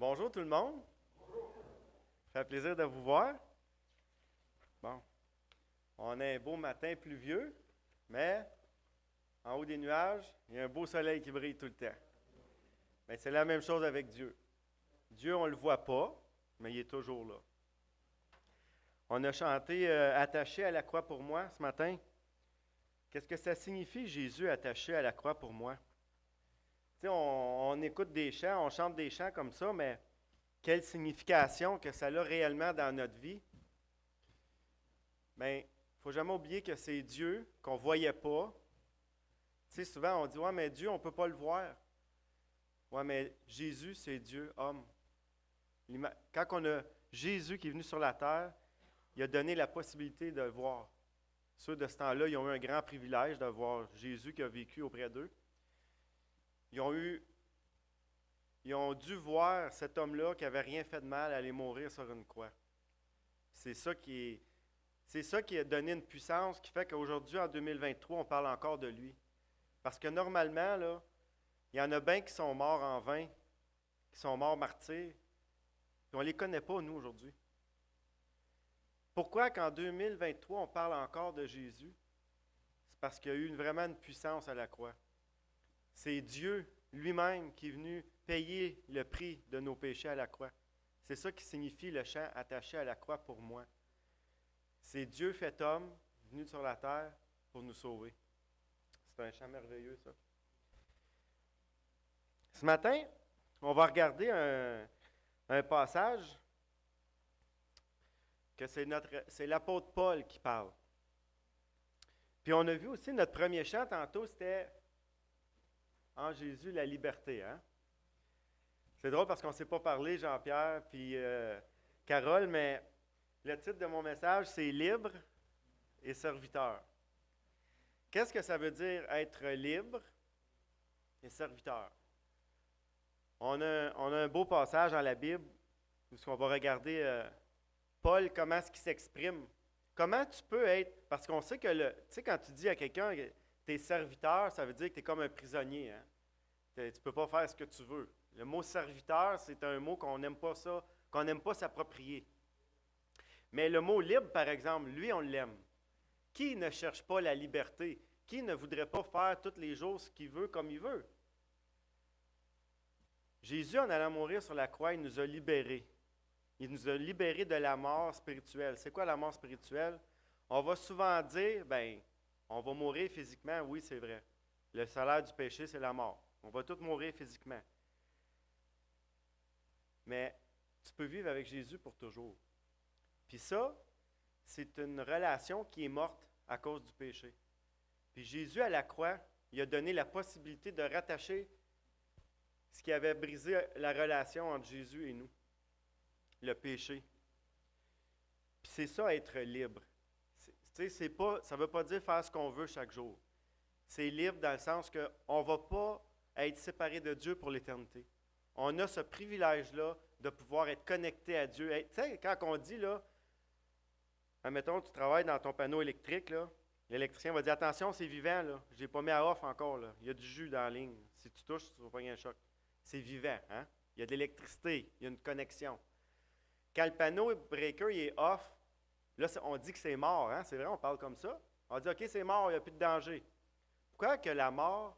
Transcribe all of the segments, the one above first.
Bonjour tout le monde. Ça fait plaisir de vous voir. Bon, on a un beau matin pluvieux, mais en haut des nuages, il y a un beau soleil qui brille tout le temps. Mais c'est la même chose avec Dieu. Dieu, on ne le voit pas, mais il est toujours là. On a chanté Attaché à la croix pour moi ce matin. Qu'est-ce que ça signifie, Jésus attaché à la croix pour moi? Tu sais, on écoute des chants, on chante des chants comme ça, mais quelle signification que ça a réellement dans notre vie? Bien, il ne faut jamais oublier que c'est Dieu qu'on ne voyait pas. Tu sais, souvent on dit, ouais, mais Dieu, on ne peut pas le voir. Ouais, mais Jésus, c'est Dieu, homme. Quand on a Jésus qui est venu sur la terre, il a donné la possibilité de le voir. Ceux de ce temps-là, ils ont eu un grand privilège de voir Jésus qui a vécu auprès d'eux. Ils ont dû voir cet homme-là qui n'avait rien fait de mal aller mourir sur une croix. C'est ça qui a donné une puissance qui fait qu'aujourd'hui, en 2023, on parle encore de lui. Parce que normalement, là, il y en a bien qui sont morts en vain, qui sont morts martyrs, puis on ne les connaît pas, nous, aujourd'hui. Pourquoi qu'en 2023, on parle encore de Jésus? C'est parce qu'il y a eu vraiment une puissance à la croix. C'est Dieu lui-même qui est venu payer le prix de nos péchés à la croix. C'est ça qui signifie le chant attaché à la croix pour moi. C'est Dieu fait homme, venu sur la terre pour nous sauver. C'est un chant merveilleux, ça. Ce matin, on va regarder un passage que c'est l'apôtre Paul qui parle. Puis on a vu aussi notre premier chant tantôt, c'était En Jésus la liberté. Hein? C'est drôle parce qu'on ne s'est pas parlé, Jean-Pierre puis Carole, mais le titre de mon message, c'est Libre et serviteur. Qu'est-ce que ça veut dire être libre et serviteur? On a un beau passage dans la Bible où on va regarder Paul, comment est-ce qu'il s'exprime. Comment tu peux être, parce qu'on sait que, tu sais, quand tu dis à quelqu'un que tu es serviteur, ça veut dire que tu es comme un prisonnier. Hein? Tu ne peux pas faire ce que tu veux. Le mot serviteur, c'est un mot qu'on n'aime pas ça, qu'on n'aime pas s'approprier. Mais le mot libre, par exemple, lui, on l'aime. Qui ne cherche pas la liberté? Qui ne voudrait pas faire tous les jours ce qu'il veut comme il veut? Jésus, en allant mourir sur la croix, il nous a libérés. Il nous a libérés de la mort spirituelle. C'est quoi la mort spirituelle? On va souvent dire, on va mourir physiquement. Oui, c'est vrai. Le salaire du péché, c'est la mort. On va tous mourir physiquement. Mais tu peux vivre avec Jésus pour toujours. Puis ça, c'est une relation qui est morte à cause du péché. Puis Jésus, à la croix, il a donné la possibilité de rattacher ce qui avait brisé la relation entre Jésus et nous, le péché. Puis c'est ça, être libre. Ça ne veut pas dire faire ce qu'on veut chaque jour. C'est libre dans le sens qu'on ne va pas être séparé de Dieu pour l'éternité. On a ce privilège-là de pouvoir être connecté à Dieu. Tu sais, quand on dit, là, admettons, tu travailles dans ton panneau électrique, là, l'électricien va dire, attention, c'est vivant, là. Je n'ai pas mis à off encore, là. Il y a du jus dans la ligne. Si tu touches, tu vas pogner un choc. C'est vivant, hein? Il y a de l'électricité, il y a une connexion. Quand le panneau breaker il est off, là, on dit que c'est mort, hein? C'est vrai, on parle comme ça. On dit, OK, c'est mort, il n'y a plus de danger. Pourquoi que la mort,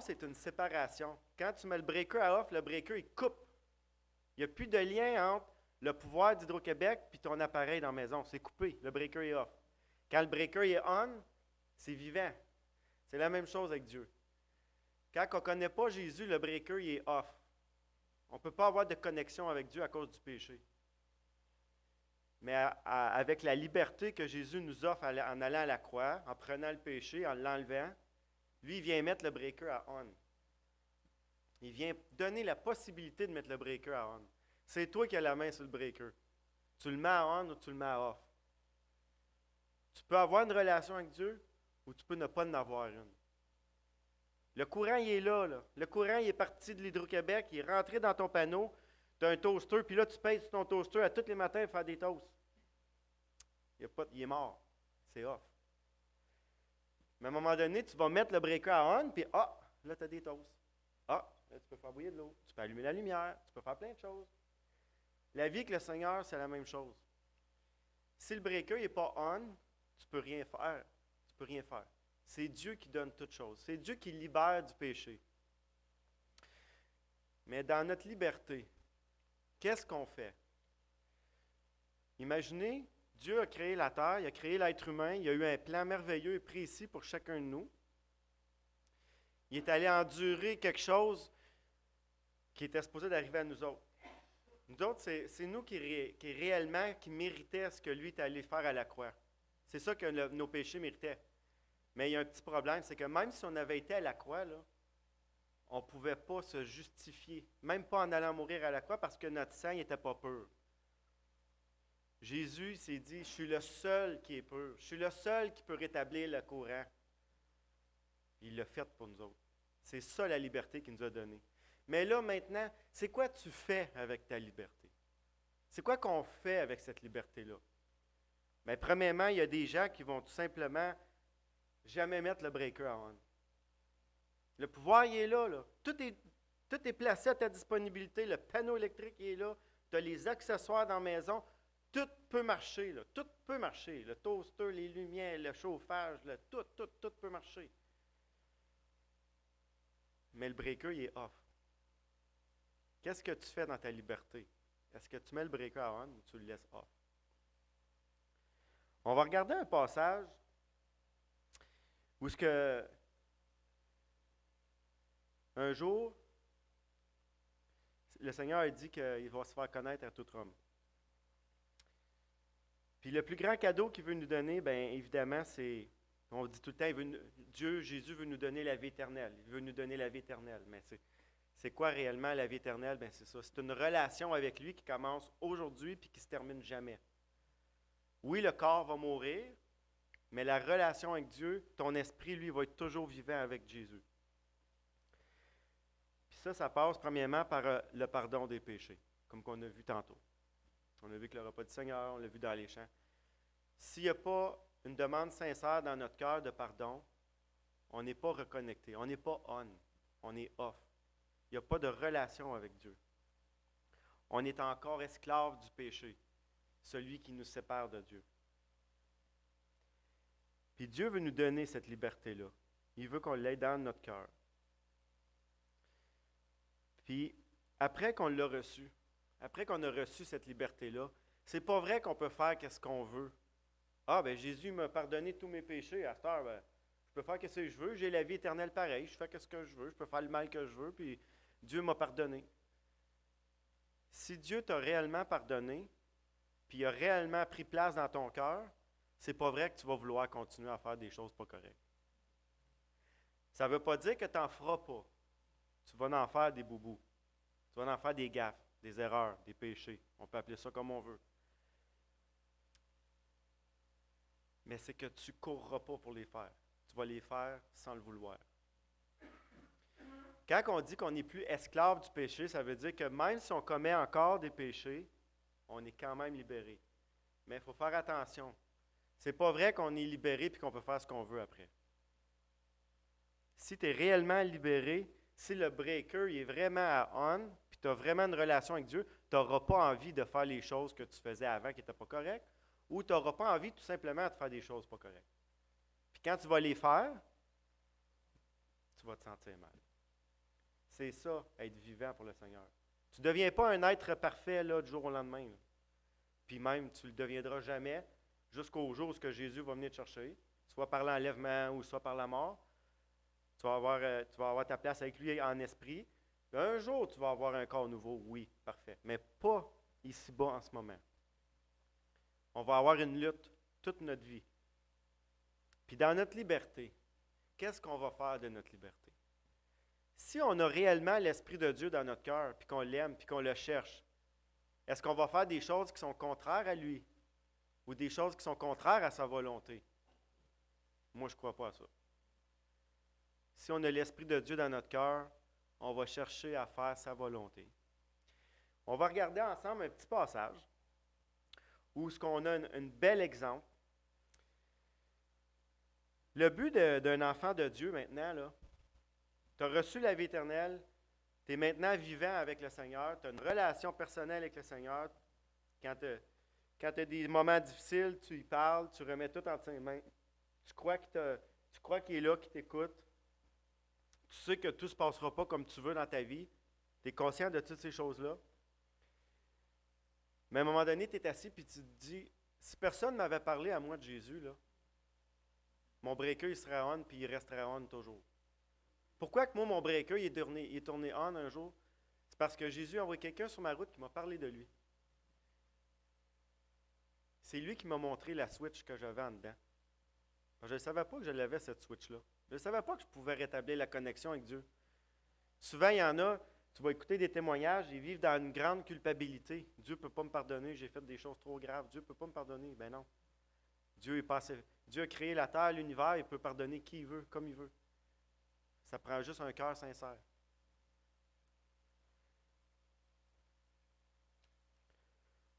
c'est une séparation. Quand tu mets le breaker à off, le breaker, il coupe. Il n'y a plus de lien entre le pouvoir d'Hydro-Québec et ton appareil dans la maison. C'est coupé, le breaker est off. Quand le breaker est on, c'est vivant. C'est la même chose avec Dieu. Quand on ne connaît pas Jésus, le breaker il est off. On ne peut pas avoir de connexion avec Dieu à cause du péché. Mais avec la liberté que Jésus nous offre en allant à la croix, en prenant le péché, en l'enlevant, lui, il vient mettre le breaker à on. Il vient donner la possibilité de mettre le breaker à on. C'est toi qui as la main sur le breaker. Tu le mets à on ou tu le mets à off. Tu peux avoir une relation avec Dieu ou tu peux ne pas en avoir une. Le courant, il est là, là. Le courant, il est parti de l'Hydro-Québec, il est rentré dans ton panneau. Tu as un toaster, puis là, tu pèses sur ton toaster à tous les matins pour faire des toasts. Il est mort. C'est off. Mais à un moment donné, tu vas mettre le breaker à on, puis là, tu as des toasts. Là, tu peux faire bouillir de l'eau. peux allumer la lumière, tu peux faire plein de choses. La vie avec le Seigneur, c'est la même chose. Si le breaker n'est pas on, tu ne peux rien faire. Tu peux rien faire. C'est Dieu qui donne toutes choses. C'est Dieu qui libère du péché. Mais dans notre liberté, qu'est-ce qu'on fait? Imaginez, Dieu a créé la terre, il a créé l'être humain, il a eu un plan merveilleux et précis pour chacun de nous. Il est allé endurer quelque chose qui était supposé d'arriver à nous autres. Nous autres, c'est nous qui réellement qui méritait ce que lui est allé faire à la croix. C'est ça que nos péchés méritaient. Mais il y a un petit problème, c'est que même si on avait été à la croix, là, on ne pouvait pas se justifier, même pas en allant mourir à la croix parce que notre sang n'était pas pur. Jésus s'est dit, je suis le seul qui est pur, je suis le seul qui peut rétablir le courant. Il l'a fait pour nous autres. C'est ça la liberté qu'il nous a donnée. Mais là, maintenant, c'est quoi tu fais avec ta liberté? C'est quoi qu'on fait avec cette liberté-là? Bien, premièrement, il y a des gens qui vont tout simplement jamais mettre le breaker on. Le pouvoir, il est là, là. Tout est placé à ta disponibilité. Le panneau électrique, il est là. Tu as les accessoires dans la maison. Tout peut marcher, là. Tout peut marcher. Le toaster, les lumières, le chauffage, tout peut marcher. Mais le breaker, il est off. Qu'est-ce que tu fais dans ta liberté? Est-ce que tu mets le breaker on ou tu le laisses off? On va regarder un passage où ce que un jour, le Seigneur a dit qu'il va se faire connaître à tout homme. Puis le plus grand cadeau qu'il veut nous donner, bien évidemment, c'est, on dit tout le temps, Jésus veut nous donner la vie éternelle. Il veut nous donner la vie éternelle. Mais c'est quoi réellement la vie éternelle? Bien c'est ça. C'est une relation avec lui qui commence aujourd'hui puis qui se termine jamais. Oui, le corps va mourir, mais la relation avec Dieu, ton esprit, lui, va être toujours vivant avec Jésus. Puis ça passe premièrement par le pardon des péchés, comme qu'on a vu tantôt. On a vu que le repas du Seigneur, on l'a vu dans les chants. S'il n'y a pas une demande sincère dans notre cœur de pardon, on n'est pas reconnecté, on n'est pas on, on est off. Il n'y a pas de relation avec Dieu. On est encore esclave du péché, celui qui nous sépare de Dieu. Puis Dieu veut nous donner cette liberté-là. Il veut qu'on l'ait dans notre cœur. Puis, après qu'on l'a reçu, après qu'on a reçu cette liberté-là, c'est pas vrai qu'on peut faire ce qu'on veut. Ah, ben Jésus m'a pardonné tous mes péchés. À cette heure, ben, je peux faire ce que je veux. J'ai la vie éternelle pareil. Je fais ce que je veux. Je peux faire le mal que je veux. Puis Dieu m'a pardonné. Si Dieu t'a réellement pardonné, puis il a réellement pris place dans ton cœur, c'est pas vrai que tu vas vouloir continuer à faire des choses pas correctes. Ça ne veut pas dire que tu n'en feras pas. Tu vas en faire des boubous. Tu vas en faire des gaffes, des erreurs, des péchés. On peut appeler ça comme on veut. Mais c'est que tu ne courras pas pour les faire. Tu vas les faire sans le vouloir. Quand on dit qu'on n'est plus esclave du péché, ça veut dire que même si on commet encore des péchés, on est quand même libéré. Mais il faut faire attention. C'est pas vrai qu'on est libéré et qu'on peut faire ce qu'on veut après. Si tu es réellement libéré, si le breaker il est vraiment à on, puis tu as vraiment une relation avec Dieu, tu n'auras pas envie de faire les choses que tu faisais avant qui n'étaient pas correctes, ou tu n'auras pas envie tout simplement de faire des choses pas correctes. Puis quand tu vas les faire, tu vas te sentir mal. C'est ça, être vivant pour le Seigneur. Tu ne deviens pas un être parfait là, du jour au lendemain. Là. Puis même, tu ne le deviendras jamais jusqu'au jour où Jésus va venir te chercher, soit par l'enlèvement ou soit par la mort. Tu vas avoir ta place avec lui en esprit. Puis un jour, tu vas avoir un corps nouveau, oui, parfait. Mais pas ici-bas en ce moment. On va avoir une lutte toute notre vie. Puis dans notre liberté, qu'est-ce qu'on va faire de notre liberté? Si on a réellement l'Esprit de Dieu dans notre cœur, puis qu'on l'aime, puis qu'on le cherche, est-ce qu'on va faire des choses qui sont contraires à lui? Ou des choses qui sont contraires à sa volonté? Moi, je ne crois pas à ça. Si on a l'Esprit de Dieu dans notre cœur, on va chercher à faire sa volonté. On va regarder ensemble un petit passage où on a un bel exemple. Le but d'un enfant de Dieu maintenant, tu as reçu la vie éternelle, Tu es maintenant vivant avec le Seigneur, tu as une relation personnelle avec le Seigneur. Quand tu as des moments difficiles, tu y parles, tu remets tout entre ses mains. Tu crois qu'il est là, qu'il t'écoute. Tu sais que tout ne se passera pas comme tu veux dans ta vie. Tu es conscient de toutes ces choses-là. Mais à un moment donné, tu es assis et tu te dis, si personne ne m'avait parlé à moi de Jésus, là, mon breaker, il serait on puis il resterait on toujours. Pourquoi que moi, mon breaker, il est tourné on un jour? C'est parce que Jésus a envoyé quelqu'un sur ma route qui m'a parlé de lui. C'est lui qui m'a montré la switch que j'avais en dedans. Je ne savais pas que je l'avais, cette switch-là. Je ne savais pas que je pouvais rétablir la connexion avec Dieu. Souvent, il y en a, tu vas écouter des témoignages, ils vivent dans une grande culpabilité. Dieu ne peut pas me pardonner, j'ai fait des choses trop graves. Dieu ne peut pas me pardonner. Ben non. Dieu a créé la terre, l'univers, il peut pardonner qui il veut, comme il veut. Ça prend juste un cœur sincère.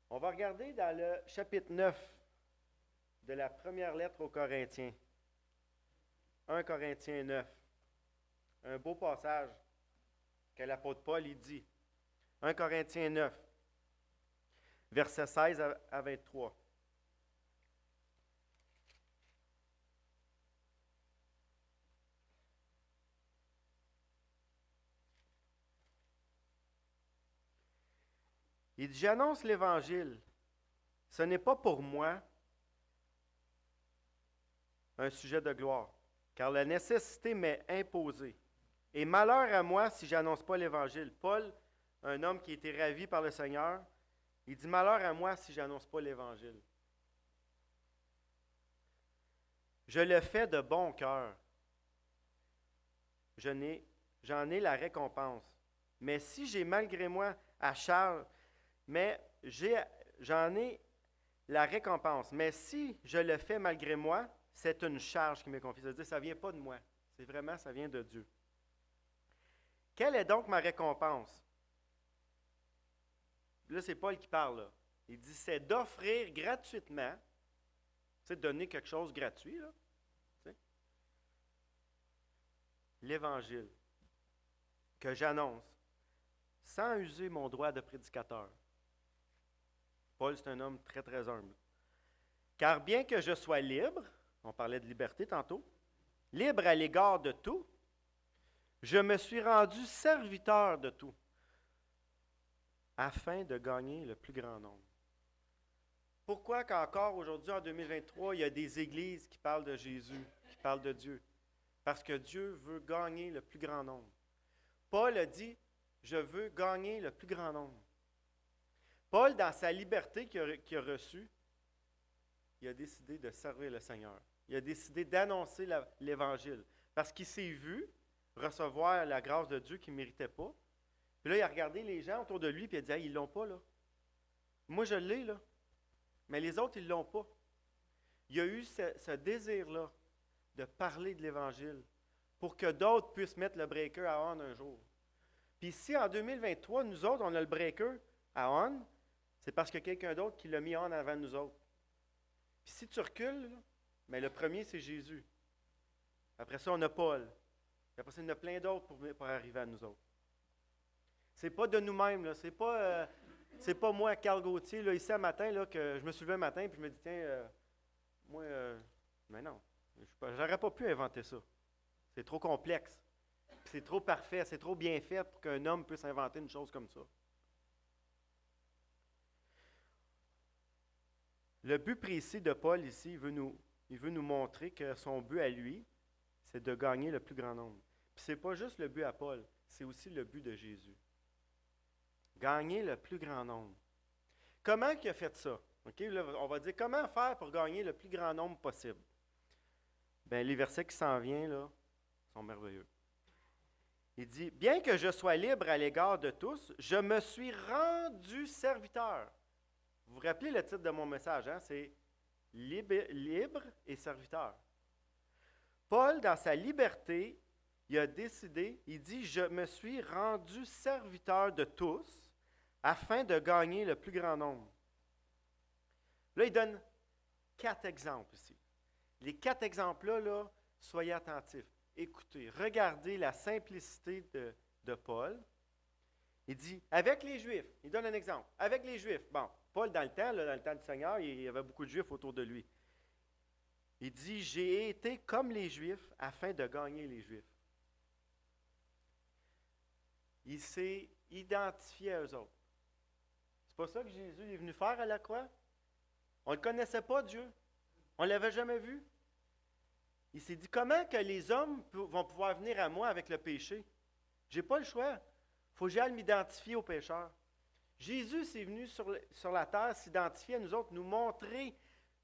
On va regarder dans le chapitre 9 de la première lettre aux Corinthiens. 1 Corinthiens 9. Un beau passage que l'apôtre Paul il dit. 1 Corinthiens 9, versets 16 à 23. Il dit, j'annonce l'Évangile. Ce n'est pas pour moi un sujet de gloire, car la nécessité m'est imposée. Et malheur à moi si je n'annonce pas l'Évangile. Paul, un homme qui était ravi par le Seigneur, il dit, malheur à moi si je n'annonce pas l'Évangile. Je le fais de bon cœur. J'en ai la récompense. Mais si j'ai malgré moi à charge, j'en ai la récompense. Mais si je le fais malgré moi, c'est une charge qui m'est confiée. C'est-à-dire, ça ne vient pas de moi. C'est vraiment, ça vient de Dieu. Quelle est donc ma récompense? Là, c'est Paul qui parle. Là. Il dit, c'est d'offrir gratuitement, c'est donner quelque chose de gratuit, là, l'Évangile que j'annonce, sans user mon droit de prédicateur. Paul, c'est un homme très, très humble. Car bien que je sois libre, on parlait de liberté tantôt, libre à l'égard de tout, je me suis rendu serviteur de tout, afin de gagner le plus grand nombre. Pourquoi qu'encore aujourd'hui, en 2023, il y a des églises qui parlent de Jésus, qui parlent de Dieu? Parce que Dieu veut gagner le plus grand nombre. Paul a dit, je veux gagner le plus grand nombre. Paul, dans sa liberté qu'il a reçue, il a décidé de servir le Seigneur. Il a décidé d'annoncer l'Évangile. Parce qu'il s'est vu recevoir la grâce de Dieu qu'il ne méritait pas. Puis là, il a regardé les gens autour de lui et il a dit, hey, ils ne l'ont pas, là. Moi, je l'ai, là. Mais les autres, ils ne l'ont pas. Il y a eu ce désir-là de parler de l'Évangile pour que d'autres puissent mettre le breaker à on un jour. Puis si en 2023, nous autres, on a le breaker à on, c'est parce qu'il y a quelqu'un d'autre qui l'a mis on avant nous autres. Puis si tu recules, là, mais le premier, c'est Jésus. Après ça, on a Paul. Puis après ça, il y en a plein d'autres pour arriver à nous autres. C'est pas de nous-mêmes, là. C'est pas moi, Carl Gauthier, là, ici, un matin, là, que je me suis levé un matin, puis je me dis, tiens, mais non, j'aurais pas pu inventer ça. C'est trop complexe. C'est trop parfait, c'est trop bien fait pour qu'un homme puisse inventer une chose comme ça. Le but précis de Paul ici, il veut nous montrer que son but à lui, c'est de gagner le plus grand nombre. Puis ce n'est pas juste le but à Paul, c'est aussi le but de Jésus. Gagner le plus grand nombre. Comment il a fait ça? Okay, là, on va dire comment faire pour gagner le plus grand nombre possible. Bien, les versets qui s'en viennent là, sont merveilleux. Il dit, bien que je sois libre à l'égard de tous, je me suis rendu serviteur. Vous vous rappelez le titre de mon message, hein? C'est libre et serviteur. Paul, dans sa liberté, il a décidé, il dit, je me suis rendu serviteur de tous afin de gagner le plus grand nombre. Là, il donne 4 exemples ici. Les 4 exemples-là, là, soyez attentifs. Écoutez, regardez la simplicité de Paul, Il dit, avec les Juifs, il donne un exemple, avec les Juifs. Bon, Paul, dans le temps du Seigneur, il y avait beaucoup de Juifs autour de lui. Il dit, j'ai été comme les Juifs afin de gagner les Juifs. Il s'est identifié à eux autres. C'est pas ça que Jésus est venu faire à la croix? On ne le connaissait pas, Dieu. On ne l'avait jamais vu. Il s'est dit, comment que les hommes vont pouvoir venir à moi avec le péché? Je n'ai pas le choix. Il faut que j'aille m'identifier aux pécheurs. Jésus est venu sur la terre s'identifier à nous autres, nous montrer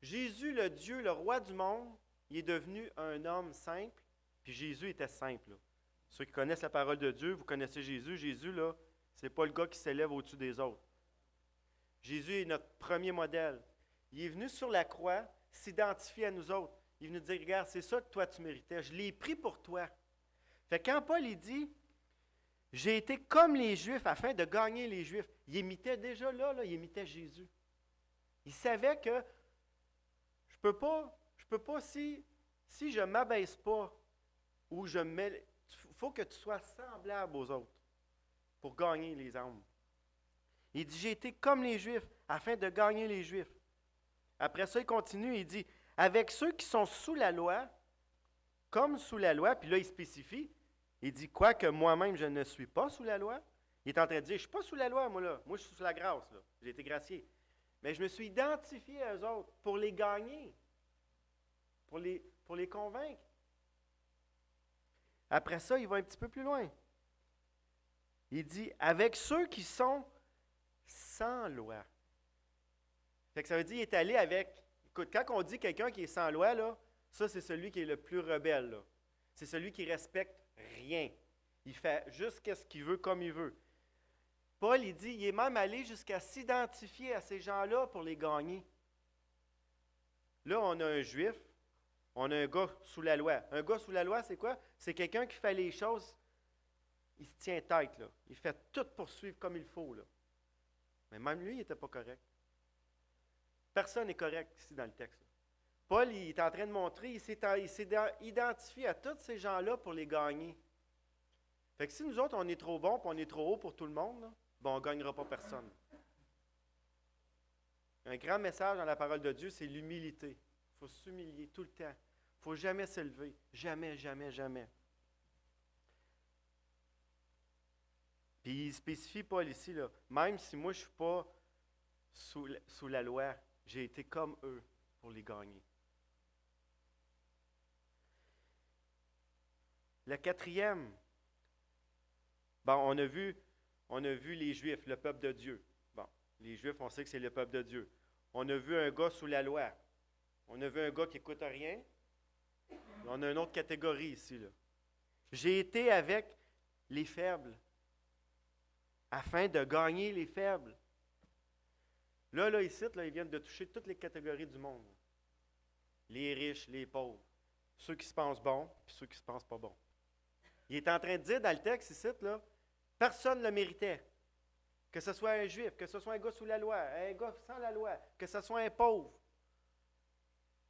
Jésus, le Dieu, le roi du monde, il est devenu un homme simple, puis Jésus était simple. Là. Ceux qui connaissent la parole de Dieu, vous connaissez Jésus. Jésus, là, ce n'est pas le gars qui s'élève au-dessus des autres. Jésus est notre premier modèle. Il est venu sur la croix s'identifier à nous autres. Il est venu dire, regarde, c'est ça que toi tu méritais. Je l'ai pris pour toi. Fait que quand Paul il dit, j'ai été comme les Juifs afin de gagner les Juifs, il imitait déjà là, il imitait Jésus. Il savait que je peux pas si je ne m'abaisse pas ou je me mets. Il faut que tu sois semblable aux autres pour gagner les âmes. Il dit, j'ai été comme les Juifs afin de gagner les Juifs. Après ça, il continue, il dit, avec ceux qui sont sous la loi, comme sous la loi, puis là, il spécifie, il dit, quoique moi-même, je ne suis pas sous la loi. Il est en train de dire, je ne suis pas sous la loi, moi, là. Moi, je suis sous la grâce, là. J'ai été gracié. Mais je me suis identifié à eux autres pour les gagner, pour les convaincre. Après ça, il va un petit peu plus loin. Il dit, avec ceux qui sont sans loi. Fait que ça veut dire qu'il est allé avec... Écoute, quand on dit quelqu'un qui est sans loi, là, ça, c'est celui qui est le plus rebelle. Là. C'est celui qui respecte rien. Il fait juste ce qu'il veut comme il veut. Paul, il dit, il est même allé jusqu'à s'identifier à ces gens-là pour les gagner. Là, on a un juif, on a un gars sous la loi. Un gars sous la loi, c'est quoi? C'est quelqu'un qui fait les choses, il se tient tête, là. Il fait tout pour suivre comme il faut, là. Mais même lui, il n'était pas correct. Personne n'est correct ici dans le texte. Paul, il est en train de montrer, il s'est identifié à tous ces gens-là pour les gagner. Fait que si nous autres, on est trop bons et on est trop haut pour tout le monde, là, on ne gagnera pas personne. Un grand message dans la parole de Dieu, c'est l'humilité. Il faut s'humilier tout le temps. Il ne faut jamais s'élever. Jamais, jamais, jamais. Puis il spécifie Paul ici, là, même si moi je ne suis pas sous la loi, j'ai été comme eux pour les gagner. Le quatrième, on a vu les Juifs, le peuple de Dieu. Bon, les Juifs, on sait que c'est le peuple de Dieu. On a vu un gars sous la loi. On a vu un gars qui n'écoute rien. On a une autre catégorie ici. Là. J'ai été avec les faibles, afin de gagner les faibles. Là, ici, ils viennent de toucher toutes les catégories du monde. Les riches, les pauvres, ceux qui se pensent bons, puis ceux qui se pensent pas bons. Il est en train de dire dans le texte ici, là, personne ne le méritait. Que ce soit un juif, que ce soit un gars sous la loi, un gars sans la loi, que ce soit un pauvre.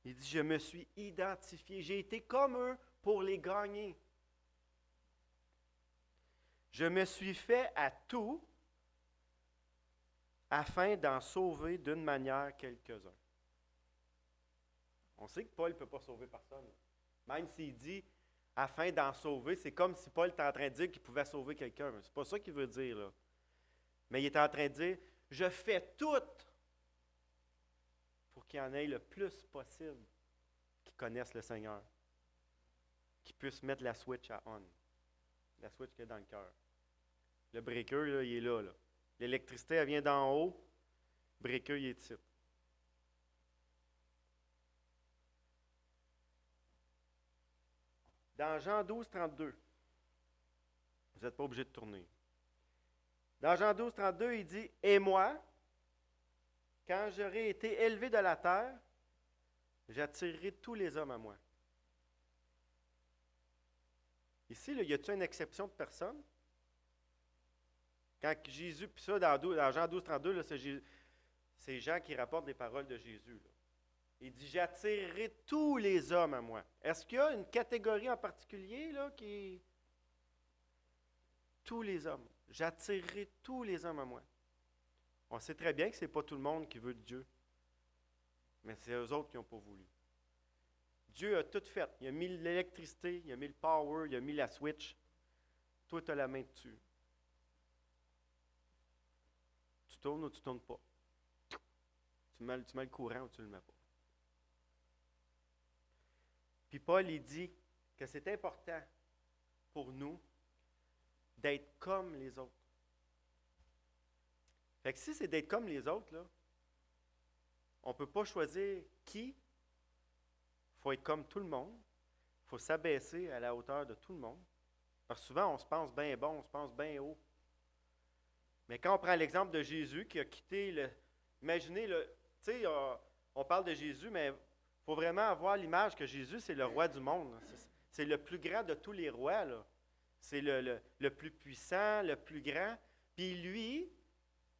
Il dit, je me suis identifié, j'ai été comme eux pour les gagner. Je me suis fait à tout afin d'en sauver d'une manière quelques-uns. On sait que Paul ne peut pas sauver personne. Même s'il dit afin d'en sauver, c'est comme si Paul était en train de dire qu'il pouvait sauver quelqu'un. C'est pas ça qu'il veut dire, là. Mais il est en train de dire, je fais tout pour qu'il y en ait le plus possible qui connaissent le Seigneur, qui puissent mettre la switch à on, la switch qui est dans le cœur. Le breaker, là, il est là. L'électricité, elle vient d'en haut, le breaker, il est ici. Dans Jean 12, 32, vous n'êtes pas obligé de tourner. Dans Jean 12, 32, il dit, « Et moi, quand j'aurai été élevé de la terre, j'attirerai tous les hommes à moi. » Ici, là, y a-t-il une exception de personne? Quand Jésus, puis ça, dans Jean 12, 32, là, c'est Jean qui rapporte les paroles de Jésus. Là. Il dit, « J'attirerai tous les hommes à moi. » Est-ce qu'il y a une catégorie en particulier là, qui... Tous les hommes. j'attirerai tous les hommes à moi. On sait très bien que ce n'est pas tout le monde qui veut de Dieu, mais c'est eux autres qui n'ont pas voulu. Dieu a tout fait. Il a mis l'électricité, il a mis le power, il a mis la switch. Toi, tu as la main dessus. Tu tournes ou tu ne tournes pas. Tu mets le courant ou tu ne le mets pas. Puis Paul, il dit que c'est important pour nous d'être comme les autres. Fait que si c'est d'être comme les autres, là, on ne peut pas choisir qui. Il faut être comme tout le monde. Il faut s'abaisser à la hauteur de tout le monde. Parce que souvent, on se pense bien bon, on se pense bien haut. Mais quand on prend l'exemple de Jésus qui a quitté le... Imaginez, tu sais, on parle de Jésus, mais il faut vraiment avoir l'image que Jésus, c'est le roi du monde. C'est le plus grand de tous les rois, là. C'est le plus puissant, le plus grand. Puis lui,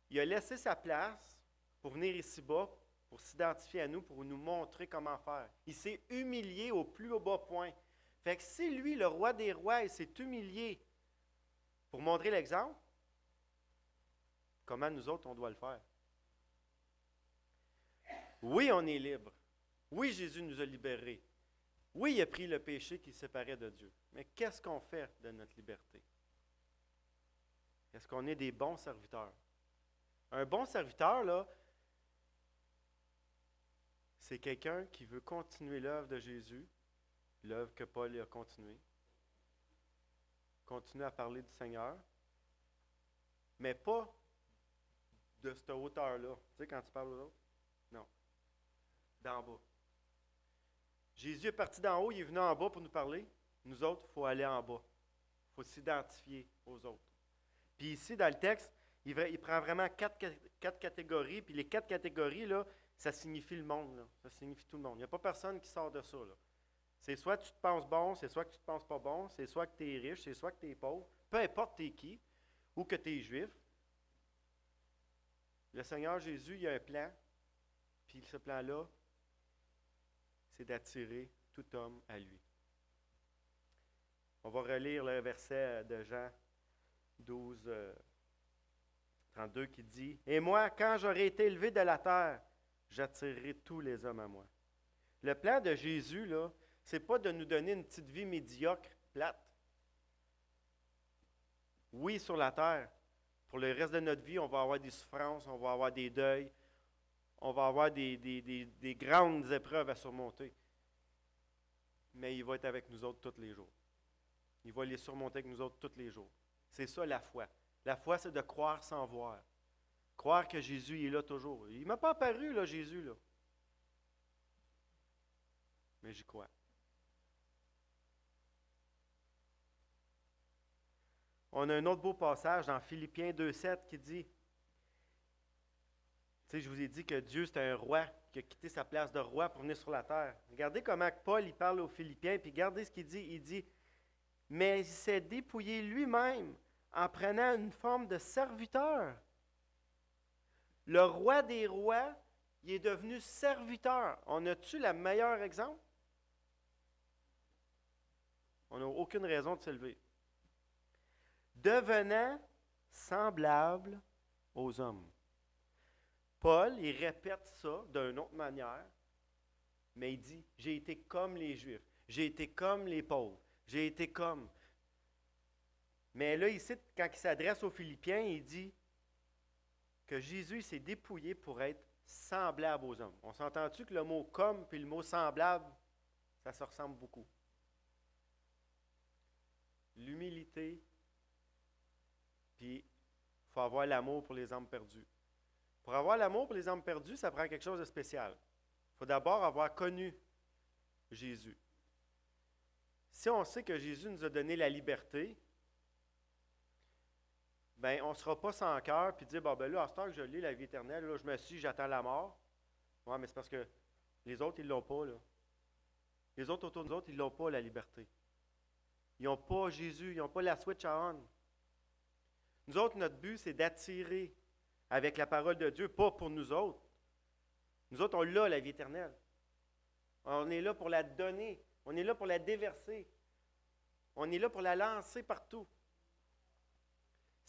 il a laissé sa place pour venir ici-bas, pour s'identifier à nous, pour nous montrer comment faire. Il s'est humilié au plus bas point. Fait que si lui, le roi des rois, il s'est humilié pour montrer l'exemple, comment nous autres, on doit le faire? Oui, on est libre. Oui, Jésus nous a libérés. Oui, il a pris le péché qui séparait de Dieu. Mais qu'est-ce qu'on fait de notre liberté? Est-ce qu'on est des bons serviteurs? Un bon serviteur, là, c'est quelqu'un qui veut continuer l'œuvre de Jésus, l'œuvre que Paul a continuée, continuer à parler du Seigneur, mais pas de cette hauteur-là. Tu sais, quand tu parles aux autres? Non. D'en bas. Jésus est parti d'en haut, il est venu en bas pour nous parler. Nous autres, il faut aller en bas. Il faut s'identifier aux autres. Puis ici, dans le texte, il prend vraiment quatre catégories, puis les 4 catégories, là, ça signifie le monde, là. Ça signifie tout le monde. Il n'y a pas personne qui sort de ça, là. C'est soit tu te penses bon, c'est soit que tu ne te penses pas bon, c'est soit que tu es riche, c'est soit que tu es pauvre, peu importe tu es qui, ou que tu es juif. Le Seigneur Jésus, il a un plan, puis ce plan-là, c'est d'attirer tout homme à lui. On va relire le verset de Jean 12, 32 qui dit « Et moi, quand j'aurai été élevé de la terre, j'attirerai tous les hommes à moi. » Le plan de Jésus, là, c'est pas de nous donner une petite vie médiocre, plate. Oui, sur la terre, pour le reste de notre vie, on va avoir des souffrances, on va avoir des deuils, on va avoir des grandes épreuves à surmonter. Mais il va être avec nous autres tous les jours. Il va les surmonter avec nous autres tous les jours. C'est ça la foi. La foi, c'est de croire sans voir. Croire que Jésus est là toujours. Il ne m'a pas apparu, là, Jésus, là. Mais j'y crois. On a un autre beau passage dans Philippiens 2,7 qui dit, tu sais, je vous ai dit que Dieu, c'est un roi qui a quitté sa place de roi pour venir sur la terre. Regardez comment Paul il parle aux Philippiens, puis regardez ce qu'il dit. Il dit, « Mais il s'est dépouillé lui-même en prenant une forme de serviteur. » Le roi des rois, il est devenu serviteur. On a-tu le meilleur exemple? On n'a aucune raison de s'élever. Devenant semblable aux hommes. Paul, il répète ça d'une autre manière, mais il dit, j'ai été comme les Juifs, j'ai été comme les pauvres, j'ai été comme... Mais là, ici, quand il s'adresse aux Philippiens, il dit que Jésus s'est dépouillé pour être semblable aux hommes. On s'entend-tu que le mot « comme » puis le mot « semblable », ça se ressemble beaucoup? L'humilité, puis il faut avoir l'amour pour les âmes perdues. Pour avoir l'amour pour les âmes perdues, ça prend quelque chose de spécial. Il faut d'abord avoir connu Jésus. Si on sait que Jésus nous a donné la liberté, ben, on ne sera pas sans cœur puis dire, bon, ben là, à ce temps que je lis la vie éternelle, là, je me suis, j'attends la mort. Oui, mais c'est parce que les autres, ils ne l'ont pas, là. Les autres autour de nous autres, ils n'ont pas la liberté. Ils n'ont pas Jésus, ils n'ont pas la switch à on. Nous autres, notre but, c'est d'attirer avec la parole de Dieu, pas pour nous autres. Nous autres, on l'a, la vie éternelle. On est là pour la donner. On est là pour la déverser. On est là pour la lancer partout.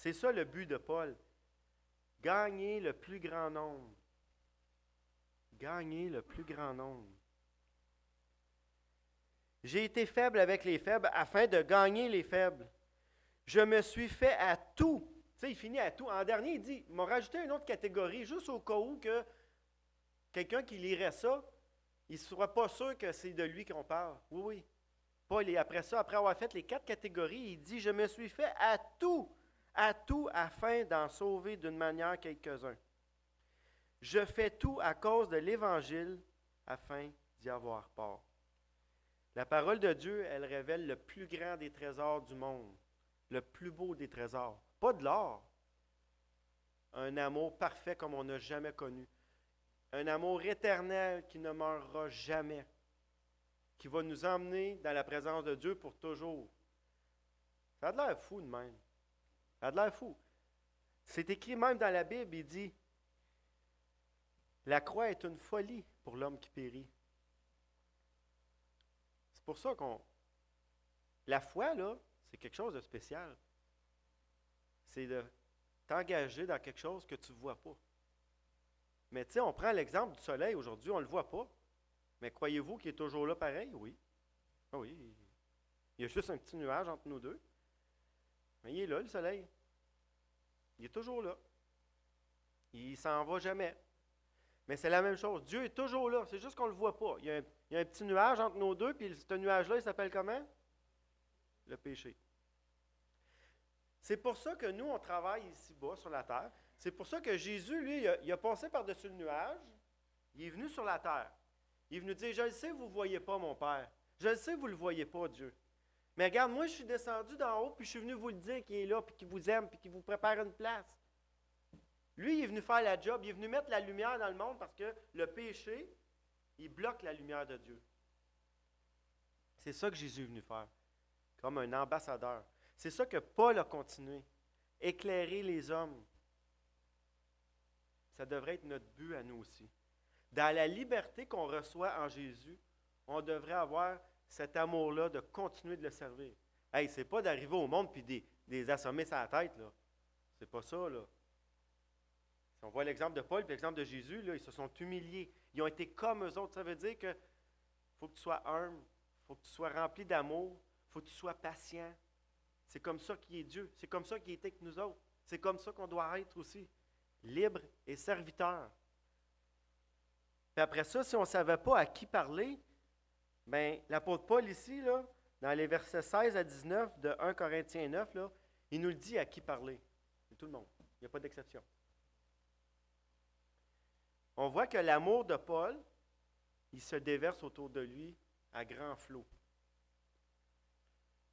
C'est ça le but de Paul. Gagner le plus grand nombre. Gagner le plus grand nombre. J'ai été faible avec les faibles afin de gagner les faibles. Je me suis fait à tout. Tu sais, il finit à tout. En dernier, il dit, il m'a rajouté une autre catégorie, juste au cas où que quelqu'un qui lirait ça, il ne sera pas sûr que c'est de lui qu'on parle. Oui, oui. Paul, et après ça, après avoir fait les 4 catégories, il dit, je me suis fait à tout afin d'en sauver d'une manière quelques-uns. Je fais tout à cause de l'Évangile afin d'y avoir part. La parole de Dieu, elle révèle le plus grand des trésors du monde, le plus beau des trésors. Pas de l'or. Un amour parfait comme on n'a jamais connu. Un amour éternel qui ne meurra jamais, qui va nous emmener dans la présence de Dieu pour toujours. Ça a l'air fou de même. Ça a l'air fou. C'est écrit même dans la Bible, il dit, la croix est une folie pour l'homme qui périt. C'est pour ça la foi, là, c'est quelque chose de spécial. C'est de t'engager dans quelque chose que tu ne vois pas. Mais tu sais, on prend l'exemple du soleil aujourd'hui, on ne le voit pas. Mais croyez-vous qu'il est toujours là pareil? Oui. Ah oui. Il y a juste un petit nuage entre nous deux. Mais il est là, le soleil. Il est toujours là. Il ne s'en va jamais. Mais c'est la même chose. Dieu est toujours là. C'est juste qu'on ne le voit pas. Il y a un petit nuage entre nos deux, puis ce nuage-là, il s'appelle comment? Le péché. C'est pour ça que nous, on travaille ici-bas, sur la terre. C'est pour ça que Jésus, lui, il a passé par-dessus le nuage. Il est venu sur la terre. Il est venu dire, je le sais, vous ne voyez pas mon Père. Je le sais, vous ne le voyez pas, Dieu. Mais regarde, moi, je suis descendu d'en haut, puis je suis venu vous le dire qu'il est là, puis qu'il vous aime, puis qu'il vous prépare une place. Lui, il est venu faire la job, il est venu mettre la lumière dans le monde parce que le péché, il bloque la lumière de Dieu. C'est ça que Jésus est venu faire, comme un ambassadeur. C'est ça que Paul a continué, éclairer les hommes. Ça devrait être notre but à nous aussi. Dans la liberté qu'on reçoit en Jésus, on devrait avoir cet amour-là de continuer de le servir. Hey, c'est pas d'arriver au monde et des assommer sur la tête, là. C'est pas ça, là. Si on voit l'exemple de Paul et l'exemple de Jésus, là, ils se sont humiliés. Ils ont été comme eux autres. Ça veut dire que faut que tu sois humble, faut que tu sois rempli d'amour, faut que tu sois patient. C'est comme ça qu'il est Dieu. C'est comme ça qu'il était avec nous autres. C'est comme ça qu'on doit être aussi. Libre et serviteur. Puis après ça, si on ne savait pas à qui parler, bien, l'apôtre Paul ici, là, dans les versets 16 à 19 de 1 Corinthiens 9, là, il nous le dit à qui parler. C'est tout le monde. Il n'y a pas d'exception. On voit que l'amour de Paul, il se déverse autour de lui à grand flot.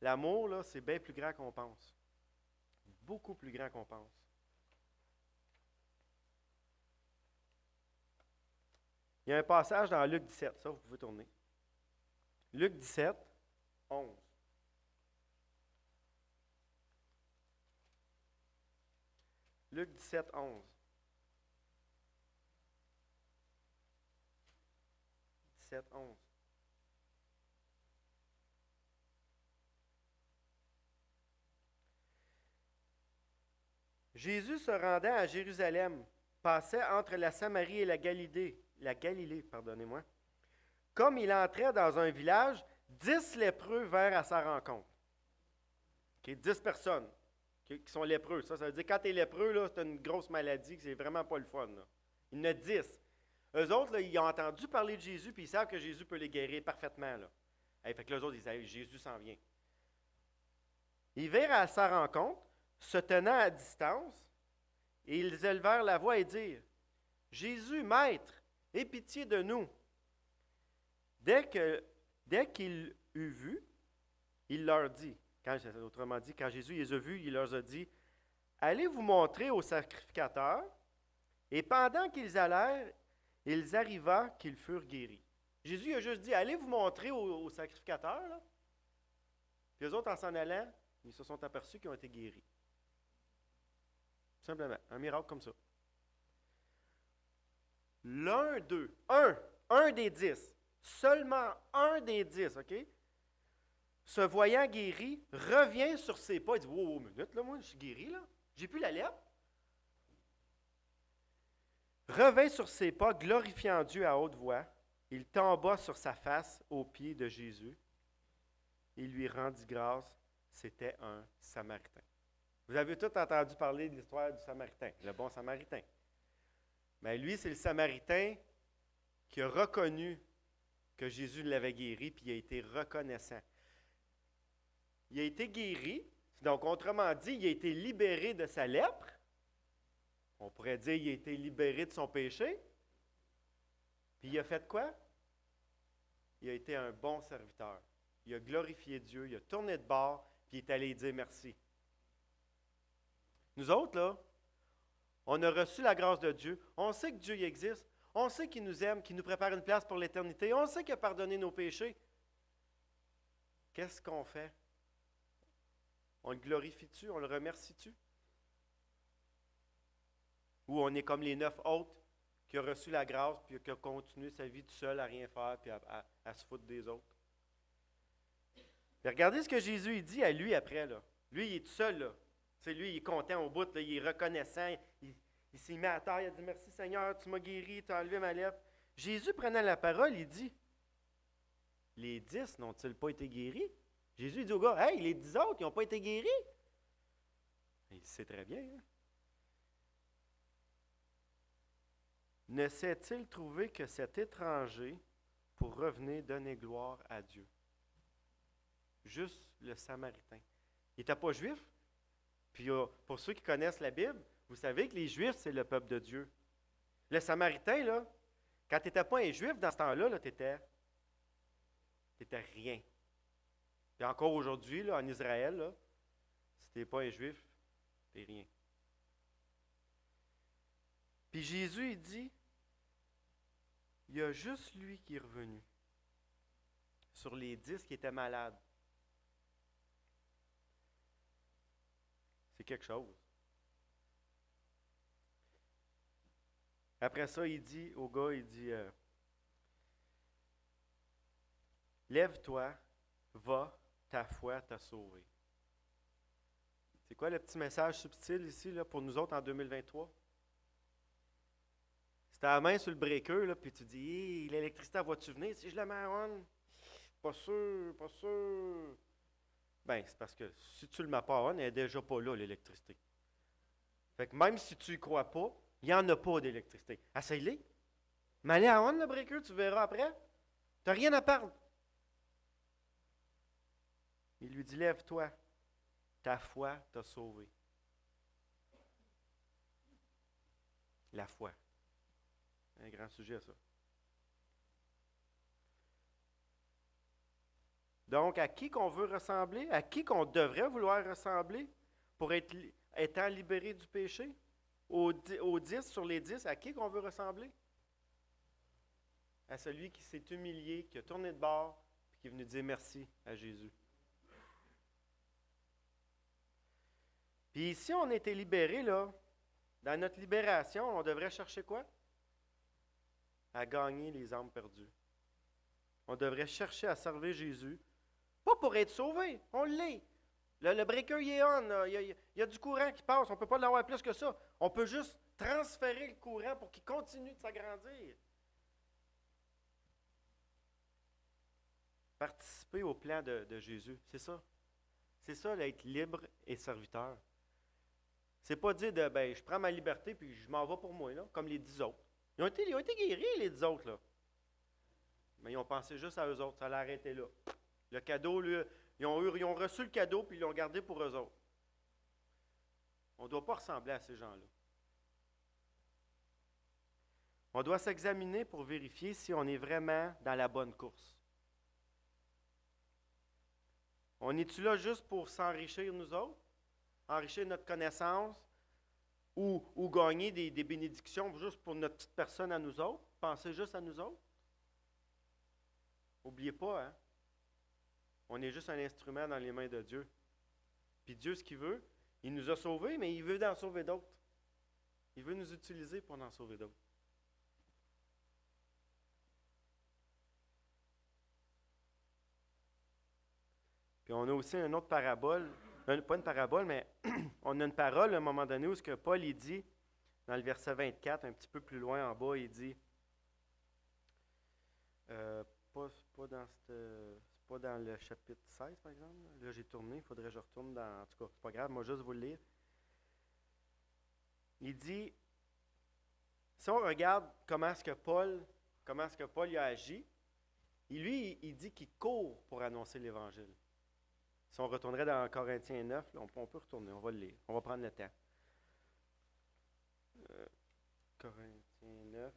L'amour, là, c'est bien plus grand qu'on pense. Beaucoup plus grand qu'on pense. Il y a un passage dans Luc 17, ça, vous pouvez tourner. Luc 17, 11. Luc 17, 11. 17, 11. Jésus se rendant à Jérusalem, passait entre la Samarie et la Galilée, pardonnez-moi. Comme il entrait dans un village, 10 lépreux vinrent à sa rencontre. Okay, 10 personnes qui sont lépreux. Ça veut dire que quand tu es lépreux, là, c'est une grosse maladie, c'est vraiment pas le fun. Là. Il y en a 10. Eux autres, là, ils ont entendu parler de Jésus, puis ils savent que Jésus peut les guérir parfaitement. Là. Fait que les autres, ils disent, Jésus s'en vient. Ils vinrent à sa rencontre, se tenant à distance, et ils élevèrent la voix et dirent, Jésus, Maître, aie pitié de nous. Dès qu'il eut vu, il leur dit, autrement dit, quand Jésus les a vus, il leur a dit, allez vous montrer au sacrificateur. Et pendant qu'ils allèrent, ils arriva qu'ils furent guéris. Jésus a juste dit, allez vous montrer au sacrificateur. Là. Puis les autres, en s'en allant, ils se sont aperçus qu'ils ont été guéris. Simplement, un miracle comme ça. L'un d'eux, un des 10, seulement un des 10, OK? Se voyant guéri, revient sur ses pas. Il dit, wow, minute, là, moi, je suis guéri, là. J'ai plus la lèpre. Revint sur ses pas, glorifiant Dieu à haute voix. Il tomba sur sa face aux pieds de Jésus. Il lui rendit grâce. C'était un Samaritain. Vous avez tous entendu parler de l'histoire du Samaritain, le bon Samaritain. Mais lui, c'est le Samaritain qui a reconnu que Jésus l'avait guéri, puis il a été reconnaissant. Il a été guéri, donc autrement dit, il a été libéré de sa lèpre. On pourrait dire qu'il a été libéré de son péché. Puis il a fait quoi? Il a été un bon serviteur. Il a glorifié Dieu, il a tourné de bord, puis il est allé dire merci. Nous autres, là, on a reçu la grâce de Dieu. On sait que Dieu y existe. On sait qu'il nous aime, qu'il nous prépare une place pour l'éternité. On sait qu'il a pardonné nos péchés. Qu'est-ce qu'on fait? On le glorifie-tu? On le remercie-tu? Ou on est comme les 9 autres qui ont reçu la grâce puis qui ont continué sa vie tout seul à rien faire puis à se foutre des autres? Et regardez ce que Jésus il dit à lui après. Là. Lui, il est tout seul. Là. C'est lui, il est content au bout. Là, il est reconnaissant. Il s'est mis à terre. Il a dit « Merci Seigneur, tu m'as guéri, tu as enlevé ma lèpre. » Jésus prenant la parole, il dit « Les 10 n'ont-ils pas été guéris? » Jésus dit au gars « Hey, les 10 autres, ils n'ont pas été guéris? » Il sait très bien. Hein? Ne s'est-il trouvé que cet étranger pour revenir donner gloire à Dieu? Juste le Samaritain. Il n'était pas juif. Puis pour ceux qui connaissent la Bible, vous savez que les Juifs, c'est le peuple de Dieu. Le Samaritain, là, quand tu n'étais pas un Juif dans ce temps-là, -là, tu n'étais rien. Puis encore aujourd'hui, là, en Israël, là, si tu n'es pas un Juif, tu n'es rien. Puis Jésus, il dit, il y a juste lui qui est revenu sur les 10 qui étaient malades. C'est quelque chose. Après ça, il dit au gars, il dit, lève-toi, va, ta foi t'a sauvé. C'est quoi le petit message subtil ici là, pour nous autres en 2023? Si tu as la main sur le breaker, là, puis tu dis, hey, l'électricité, va-tu venir? Si je la mets on, pas sûr, pas sûr. Bien, c'est parce que si tu le mets pas on, elle n'est déjà pas là, l'électricité. Fait que même si tu y crois pas, il n'y en a pas d'électricité. Essaye-les. Mais allez à on, le breaker, tu verras après. Tu n'as rien à perdre. Il lui dit, lève-toi, ta foi t'a sauvé. La foi. Un grand sujet, ça. Donc, à qui qu'on veut ressembler? À qui qu'on devrait vouloir ressembler pour étant libéré du péché? Aux 10 sur les 10, à qui qu'on veut ressembler? À celui qui s'est humilié, qui a tourné de bord, et qui est venu dire merci à Jésus. Puis si on a été libéré, là, dans notre libération, on devrait chercher quoi? À gagner les âmes perdues. On devrait chercher à servir Jésus. Pas pour être sauvé, on l'est. Le breaker, il est on. Il y a du courant qui passe. On ne peut pas l'avoir plus que ça. On peut juste transférer le courant pour qu'il continue de s'agrandir. Participer au plan de Jésus, c'est ça. C'est ça, d'être libre et serviteur. C'est pas dire de, ben, je prends ma liberté puis je m'en vais pour moi, là, comme les 10 autres. Ils ont été guéris, les 10 autres, là. Mais ils ont pensé juste à eux autres. Ça allait arrêter là. Le cadeau, lui, ils ont reçu le cadeau puis ils l'ont gardé pour eux autres. On ne doit pas ressembler à ces gens-là. On doit s'examiner pour vérifier si on est vraiment dans la bonne course. On est-tu là juste pour s'enrichir nous autres? Enrichir notre connaissance? Ou gagner des bénédictions juste pour notre petite personne à nous autres? Penser juste à nous autres? N'oubliez pas, hein? On est juste un instrument dans les mains de Dieu. Puis Dieu, ce qu'il veut, il nous a sauvés, mais il veut en sauver d'autres. Il veut nous utiliser pour en sauver d'autres. Puis on a aussi une autre parabole pas une parabole, mais on a une parole à un moment donné où ce que Paul il dit, dans le verset 24, un petit peu plus loin en bas, il dit, pas dans c'est pas dans le chapitre 16, par exemple. Là, j'ai tourné, il faudrait que je retourne dans. En tout cas, c'est pas grave, moi, juste vous le lire. Il dit, si on regarde comment est-ce que Paul il a agi, il dit qu'il court pour annoncer l'Évangile. Si on retournerait dans Corinthiens 9, là, on peut retourner, on va le lire. On va prendre le temps. Corinthiens 9,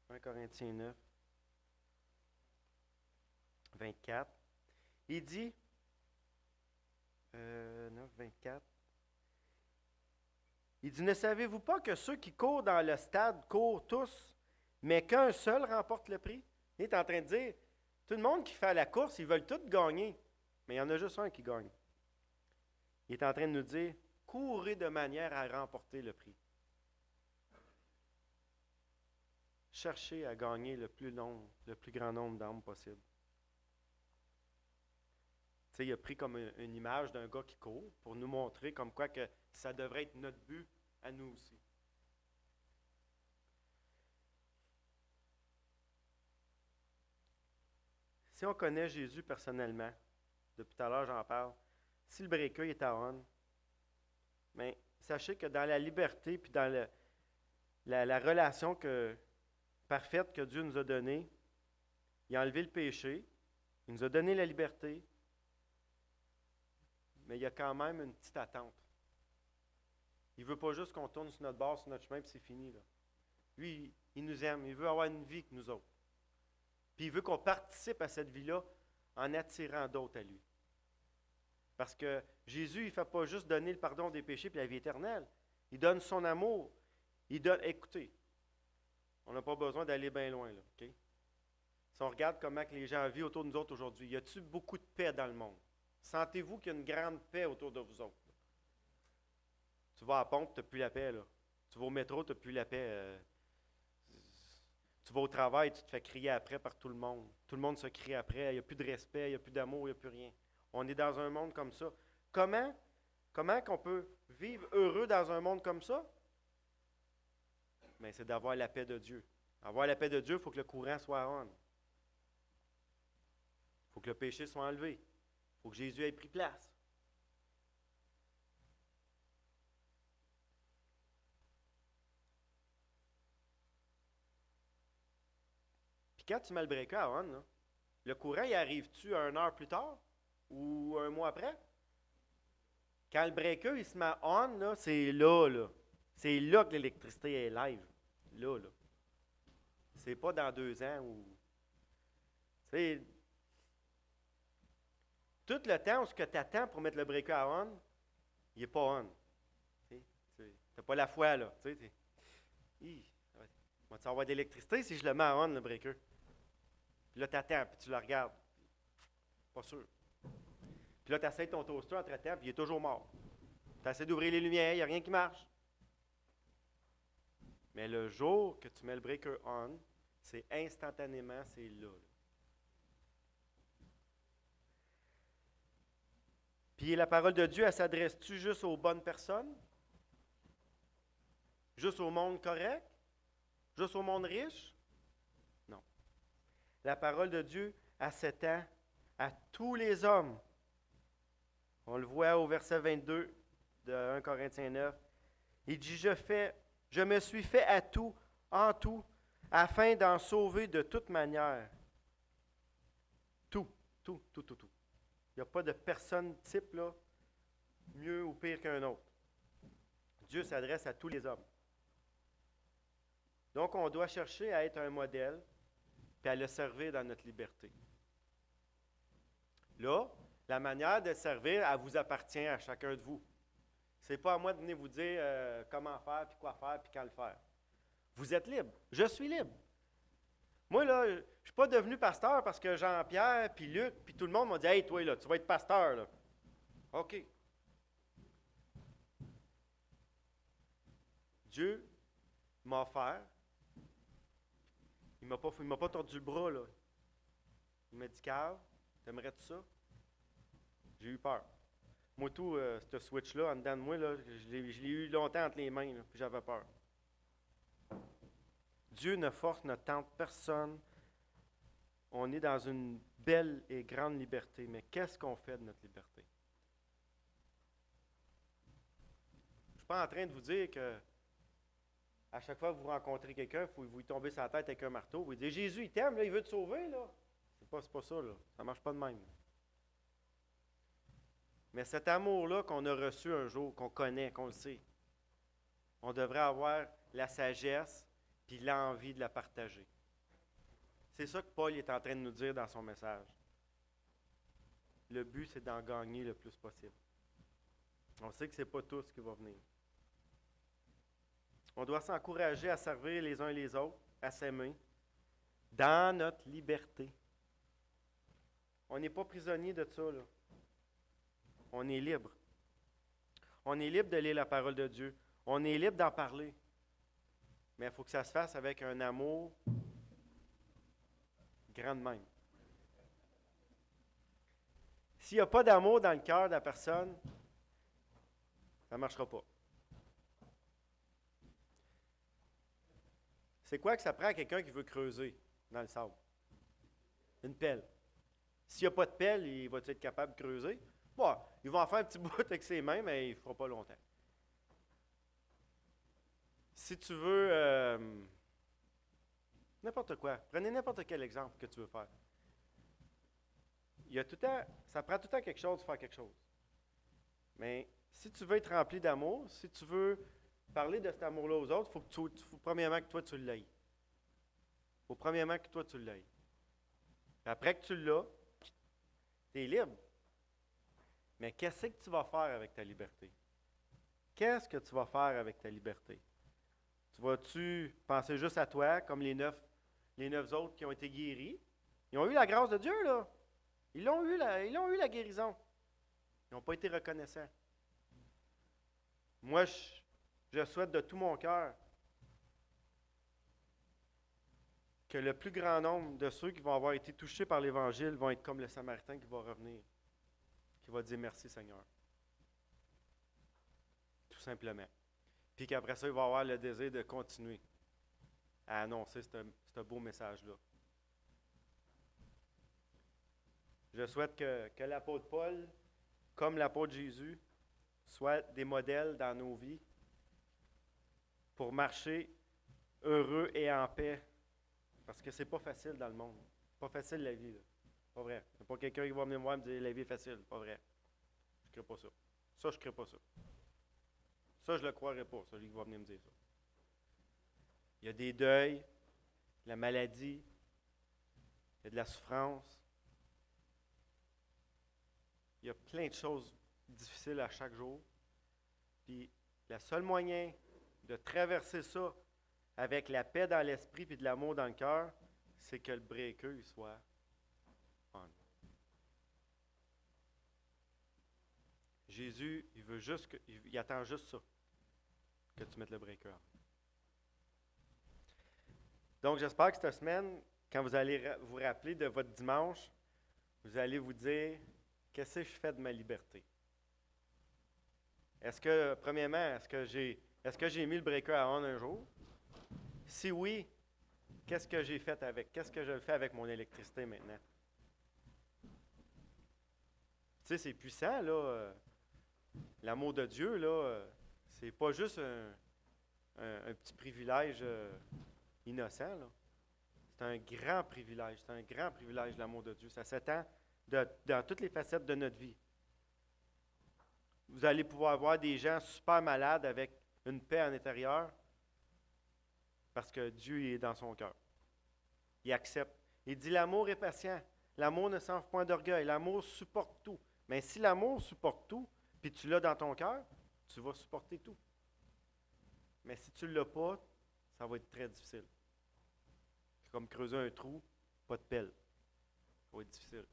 1 Corinthiens 9, 24. Il dit, 9, 24, il dit, ne savez-vous pas que ceux qui courent dans le stade courent tous, mais qu'un seul remporte le prix? Il est en train de dire, tout le monde qui fait la course, ils veulent tous gagner, mais il y en a juste un qui gagne. Il est en train de nous dire, courez de manière à remporter le prix. Cherchez à gagner le plus grand nombre d'âmes possible. Tu sais, il a pris comme une image d'un gars qui court pour nous montrer comme quoi que ça devrait être notre but à nous aussi. Si on connaît Jésus personnellement, depuis tout à l'heure j'en parle, si le breaker est à on, mais sachez que dans la liberté puis dans la relation parfaite que Dieu nous a donnée, il a enlevé le péché, il nous a donné la liberté, mais il y a quand même une petite attente. Il ne veut pas juste qu'on tourne sur notre bord, sur notre chemin, puis c'est fini. Là. Lui, il nous aime, il veut avoir une vie que nous autres. Puis il veut qu'on participe à cette vie-là en attirant d'autres à lui. Parce que Jésus, il ne fait pas juste donner le pardon des péchés et la vie éternelle. Il donne son amour. Écoutez, on n'a pas besoin d'aller bien loin, là, OK? Si on regarde comment que les gens vivent autour de nous autres aujourd'hui, y a-t-il beaucoup de paix dans le monde? Sentez-vous qu'il y a une grande paix autour de vous autres? Tu vas à la pompe, tu n'as plus la paix, là. Tu vas au métro, tu n'as plus la paix. Tu vas au travail, tu te fais crier après par tout le monde. Tout le monde se crie après, il n'y a plus de respect, il n'y a plus d'amour, il n'y a plus rien. On est dans un monde comme ça. Comment qu'on peut vivre heureux dans un monde comme ça? Mais c'est d'avoir la paix de Dieu. Avoir la paix de Dieu, il faut que le courant soit on. Il faut que le péché soit enlevé. Il faut que Jésus ait pris place. Puis quand tu mets le breaker à on, là, le courant, il arrive-tu 1 heure plus tard ou un mois après? Quand le breaker, il se met on, là, c'est là, là. C'est là que l'électricité est live. Là, là. C'est pas dans 2 ans ou... C'est... Tout le temps où ce que tu attends pour mettre le breaker à on, il n'est pas on. Tu n'as pas la foi, là. Va-tu avoir d'électricité si je le mets à on, le breaker? Puis là, tu attends, puis tu le regardes. Pas sûr. Puis là, tu essaies ton toaster entre-temps, puis il est toujours mort. Tu essaies d'ouvrir les lumières, il n'y a rien qui marche. Mais le jour que tu mets le breaker on, c'est instantanément, c'est là. Puis la parole de Dieu, elle s'adresse-tu juste aux bonnes personnes? Juste au monde correct? Juste au monde riche? Non. La parole de Dieu, elle s'étend à tous les hommes. On le voit au verset 22 de 1 Corinthiens 9. Il dit, je me suis fait à tout, en tout, afin d'en sauver de toute manière. Tout. Il n'y a pas de personne type, là, mieux ou pire qu'un autre. Dieu s'adresse à tous les hommes. Donc, on doit chercher à être un modèle et à le servir dans notre liberté. Là, la manière de servir, elle vous appartient à chacun de vous. Ce n'est pas à moi de venir vous dire comment faire, puis quoi faire, puis quand le faire. Vous êtes libre. Je suis libre. Moi, là, je ne suis pas devenu pasteur parce que Jean-Pierre, puis Luc, puis tout le monde m'a dit « Hey, toi, là, tu vas être pasteur. » là. OK. Dieu m'a offert. Il ne m'a pas tordu le bras, là. Il m'a dit « Carl, t'aimerais-tu ça? » J'ai eu peur. Moi, tout, ce switch-là, en dedans de moi, là, je l'ai eu longtemps entre les mains, là, puis j'avais peur. Dieu ne force, ne tente personne. On est dans une belle et grande liberté, mais qu'est-ce qu'on fait de notre liberté? Je ne suis pas en train de vous dire que à chaque fois que vous rencontrez quelqu'un, il faut vous y tomber sur la tête avec un marteau. Vous dites Jésus, il t'aime, là, il veut te sauver. Là. C'est pas ça, là. Ça ne marche pas de même. Mais cet amour-là qu'on a reçu un jour, qu'on connaît, qu'on le sait, on devrait avoir la sagesse puis l'envie de la partager. C'est ça que Paul est en train de nous dire dans son message. Le but, c'est d'en gagner le plus possible. On sait que ce n'est pas tout ce qui va venir. On doit s'encourager à servir les uns les autres, à s'aimer, dans notre liberté. On n'est pas prisonnier de ça, là. On est libre. On est libre de lire la parole de Dieu. On est libre d'en parler. Mais il faut que ça se fasse avec un amour grand de même. S'il n'y a pas d'amour dans le cœur de la personne, ça ne marchera pas. C'est quoi que ça prend à quelqu'un qui veut creuser dans le sable? Une pelle. S'il n'y a pas de pelle, il va être capable de creuser? Bon, il va en faire un petit bout avec ses mains, mais il ne fera pas longtemps. Si tu veux, n'importe quoi, prenez n'importe quel exemple que tu veux faire. Il y a tout le temps, ça prend tout le temps quelque chose de faire quelque chose. Mais si tu veux être rempli d'amour, si tu veux parler de cet amour-là aux autres, il faut premièrement que toi tu l'aies. Il faut premièrement que toi tu l'aies. Puis après que tu l'as, tu es libre. Mais qu'est-ce que tu vas faire avec ta liberté? Qu'est-ce que tu vas faire avec ta liberté? Tu vas-tu penser juste à toi, comme les neuf autres qui ont été guéris? Ils ont eu la grâce de Dieu, là. Ils ont eu la guérison. Ils n'ont pas été reconnaissants. Moi, je souhaite de tout mon cœur que le plus grand nombre de ceux qui vont avoir été touchés par l'Évangile vont être comme le Samaritain qui va revenir, qui va dire merci Seigneur. Tout simplement. Puis qu'après ça, il va avoir le désir de continuer à annoncer ce beau message-là. Je souhaite que l'apôtre Paul, comme l'apôtre Jésus, soient des modèles dans nos vies pour marcher heureux et en paix. Parce que c'est pas facile dans le monde. C'est pas facile la vie. Là. Pas vrai. Il n'y a pas quelqu'un qui va venir me voir et me dire la vie est facile. Pas vrai. Je ne crée pas ça. Ça, je ne crée pas ça. Ça, je ne le croirais pas, celui qui va venir me dire ça. Il y a des deuils, de la maladie, il y a de la souffrance. Il y a plein de choses difficiles à chaque jour. Puis, le seul moyen de traverser ça avec la paix dans l'esprit et de l'amour dans le cœur, c'est que le breaker soit on. Jésus, il attend juste ça, que tu mettes le breaker. Donc, j'espère que cette semaine, quand vous allez vous rappeler de votre dimanche, vous allez vous dire, qu'est-ce que je fais de ma liberté? Premièrement, est-ce que j'ai mis le breaker à on un jour? Si oui, qu'est-ce que j'ai fait avec? Qu'est-ce que je fais avec mon électricité maintenant? Tu sais, c'est puissant, là. L'amour de Dieu, là, c'est pas juste un petit privilège innocent, là. C'est un grand privilège. C'est un grand privilège, l'amour de Dieu. Ça s'étend dans toutes les facettes de notre vie. Vous allez pouvoir voir des gens super malades avec une paix en intérieur parce que Dieu est dans son cœur. Il accepte. Il dit l'amour est patient. L'amour ne s'enfle point d'orgueil. L'amour supporte tout. Mais si l'amour supporte tout, puis tu l'as dans ton cœur, tu vas supporter tout. Mais si tu ne l'as pas, ça va être très difficile. C'est comme creuser un trou, pas de pelle. Ça va être difficile.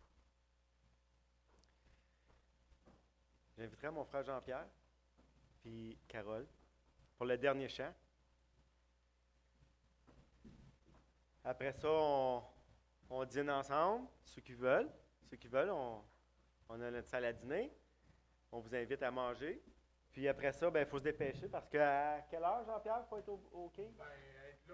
J'inviterai mon frère Jean-Pierre, puis Carole, pour le dernier chant. Après ça, on dîne ensemble, ceux qui veulent. On a notre salle à dîner. on vous invite à manger. Puis après ça, il faut se dépêcher parce qu'à quelle heure, Jean-Pierre, il faut être au quai? Ben, être